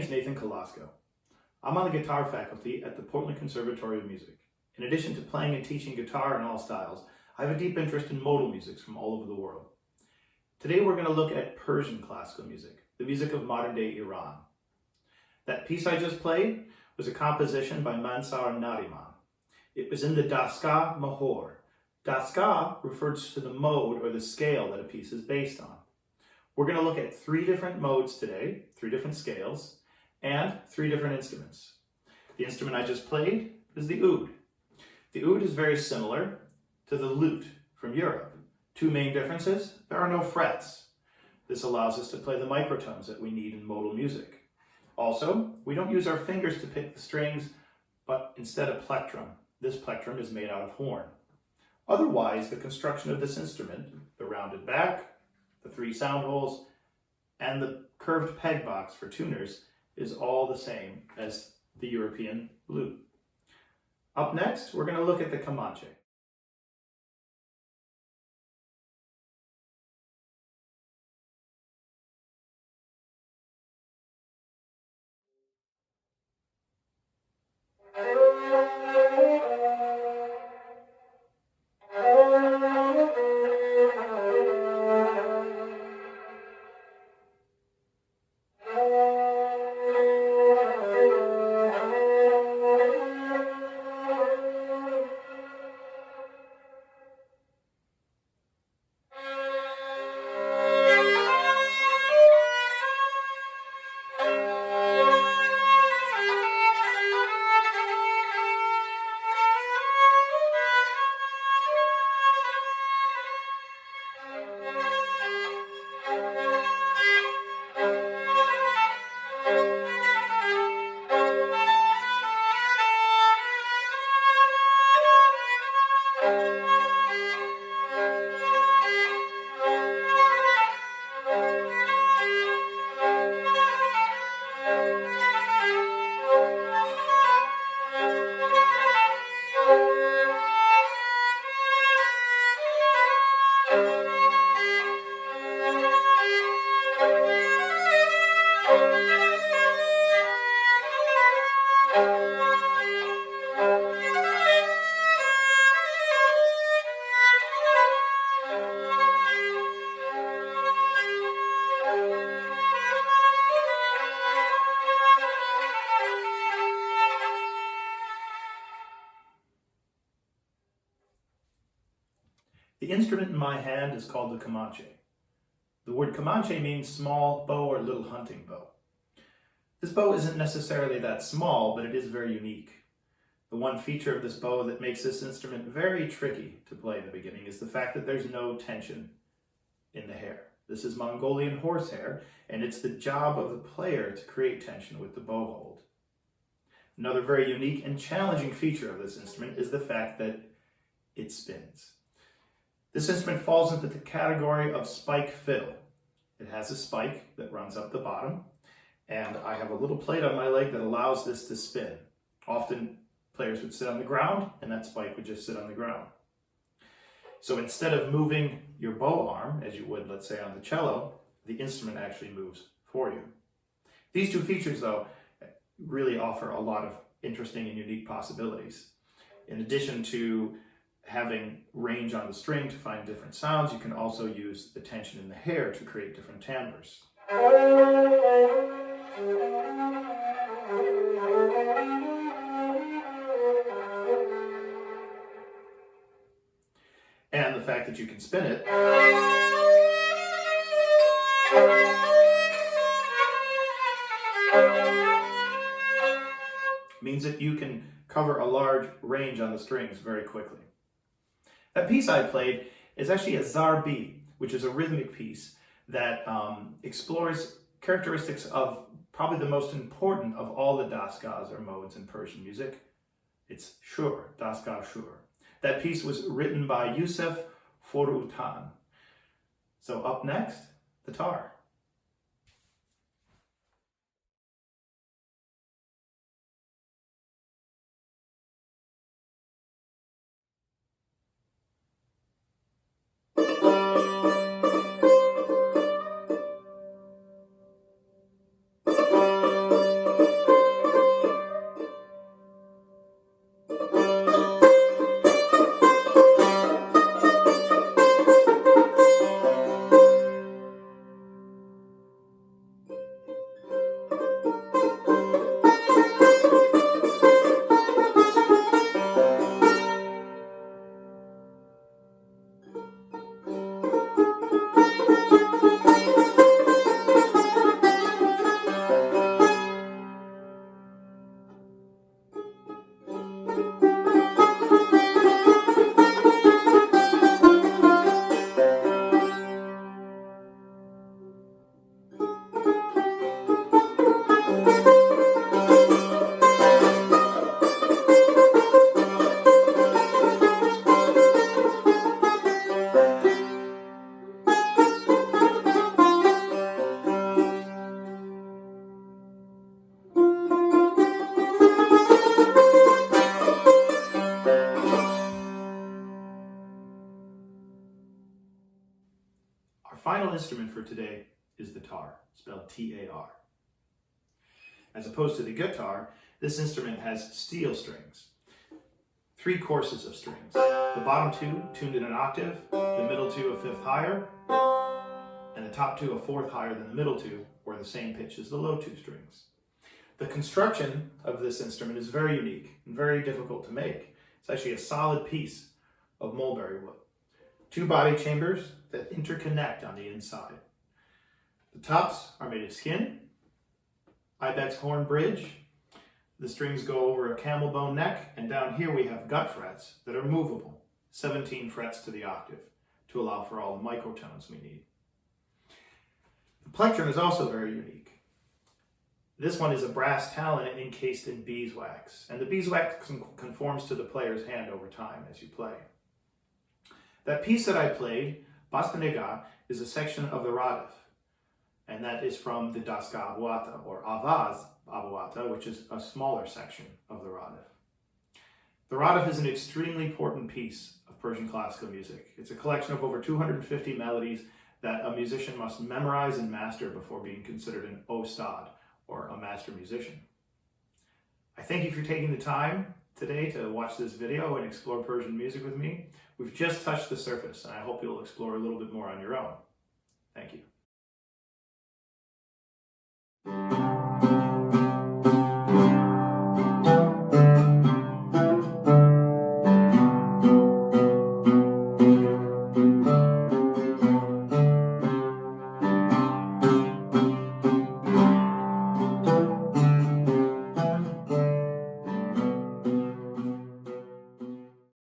name's Nathan Kolosko. I'm on the guitar faculty at the Portland Conservatory of Music. In addition to playing and teaching guitar in all styles, I have a deep interest in modal musics from all over the world. Today we're going to look at Persian classical music, the music of modern-day Iran. That piece I just played was a composition by Mansar Nariman. It was in the Dastgah Mahor. Dastgah refers to the mode or the scale that a piece is based on. We're going to look at 3 different modes today, 3 different scales, and 3 different instruments. The instrument I just played is the oud. The oud is very similar to the lute from Europe. 2 main differences: there are no frets. This allows us to play the microtones that we need in modal music. Also, we don't use our fingers to pick the strings, but instead a plectrum. This plectrum is made out of horn. Otherwise, the construction of this instrument, the rounded back, the 3 sound holes, and the curved peg box for tuners is all the same as the European lute. Up next, we're going to look at the Comanche. The instrument in my hand is called the Comanche. The word Comanche means small bow or little hunting bow. This bow isn't necessarily that small, but it is very unique. The one feature of this bow that makes this instrument very tricky to play in the beginning is the fact that there's no tension in the hair. This is Mongolian horsehair, and it's the job of the player to create tension with the bow hold. Another very unique and challenging feature of this instrument is the fact that it spins. This instrument falls into the category of spike fiddle. It has a spike that runs up the bottom, and I have a little plate on my leg that allows this to spin. Often players would sit on the ground, and that spike would just sit on the ground. So instead of moving your bow arm, as you would, let's say, on the cello, the instrument actually moves for you. These 2 features, though, really offer a lot of interesting and unique possibilities. In addition to having range on the string to find different sounds, you can also use the tension in the hair to create different timbres. And the fact that you can spin it means that you can cover a large range on the strings very quickly. That piece I played is actually a zarbi, which is a rhythmic piece that explores characteristics of probably the most important of all the dastgahs or modes in Persian music. It's shur, dastgah shur. That piece was written by Yusuf Forutan. So up next, the tar. final instrument for today is the tar, spelled T-A-R. As opposed to the guitar, this instrument has steel strings. 3 courses of strings. The bottom 2 tuned in an octave, the middle 2 a 5th higher, and the top 2 a 4th higher than the middle 2, or the same pitch as the low 2 strings. The construction of this instrument is very unique and very difficult to make. It's actually a solid piece of mulberry wood. 2 body chambers that interconnect on the inside. The tops are made of skin, ibex horn bridge. The strings go over a camel bone neck, and down here we have gut frets that are movable, 17 frets to the octave, to allow for all the microtones we need. The plectrum is also very unique. This one is a brass talon encased in beeswax, and the beeswax conforms to the player's hand over time as you play. That piece that I played, Bastaniga, is a section of the Radif, and that is from the Daska Abuata, or Avaz Abuata, which is a smaller section of the Radif. The Radif is an extremely important piece of Persian classical music. It's a collection of over 250 melodies that a musician must memorize and master before being considered an ostad, or a master musician. I thank you for taking the time today to watch this video and explore Persian music with me. We've just touched the surface, and I hope you'll explore a little bit more on your own. Thank you.